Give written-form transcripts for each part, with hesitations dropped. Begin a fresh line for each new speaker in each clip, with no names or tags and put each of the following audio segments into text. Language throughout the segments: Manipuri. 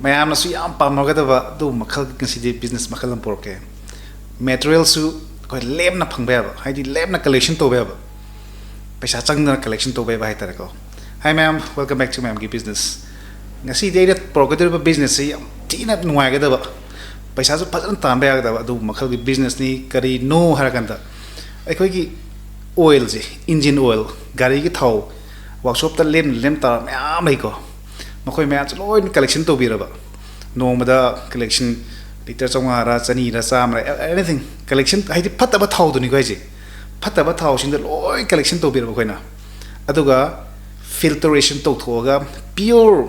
mayam na su yam pamagada du makhal consider business makhal am porke material su ko lem na phangba ba haidi lem na collection to ba paisa chang na collection to ba hai tar ko hi ma'am welcome back to ma'am ki business ngasi dei progress ba business si tina nuai ga da ba paisa su phajan tan ba ga da ba du makhal ki business ni kari no har kan da ai khoi ki oil ji engine oil gari ki thau workshop ta lem ta ma'am mai ko makhoi ma'am loi collection to bi ra ba no ma da collection liter chonga ra chani ra sam ra anything collection haidi phatta ba thau du ni ko ji phatta ba thau sing da loi collection to bi ra ba khoina aduga filtration to thoga pure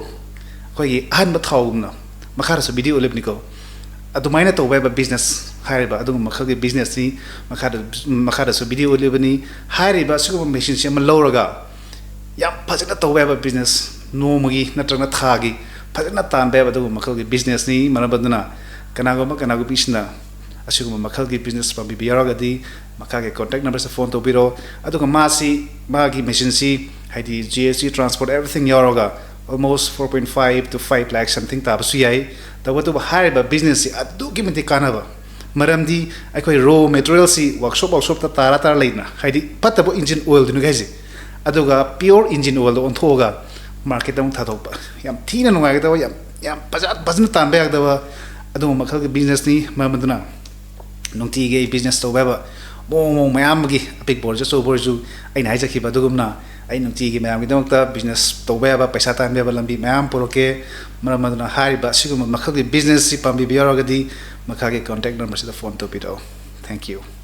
koi han ba thau na makhara so video lep ni ko adu maina to ba business hai ba adu makhagi business ni makhara so video lep ni hai ba su machine se ma loraga yam phajana to ba business no magi natrang na thagi phajana tan ba adu makhagi business ni manabadna kanago bisna asuguma makhagi business pa bibiyaraga di makage contact number sa phone to biro aduga masi magi machine si haidi GST transport everything yaroga almost 4.5 to 5 lakhs something ta basu yai tawatu ba hariba business si adu ki menti kanaba maramdi akoi raw material si workshop ta tara leina haidi patabo engine oil dinu gaji aduga pure engine oil on thoga market dong thadokba yam thina nungai ga dawa yam pajat tan ba ga dawa adu makhal ki business ni mamaduna nongti ge business to ba mo mayam gi apik bor jo so bor ju ai nai jakhi ba dugumna ai nongti gi mayam gi dongta business to ba paisa tan ba lambi mayam poroke mamaduna hari ba sigum makhal ki business si pambi biaro ga di makhage contact number si the phone to pito thank you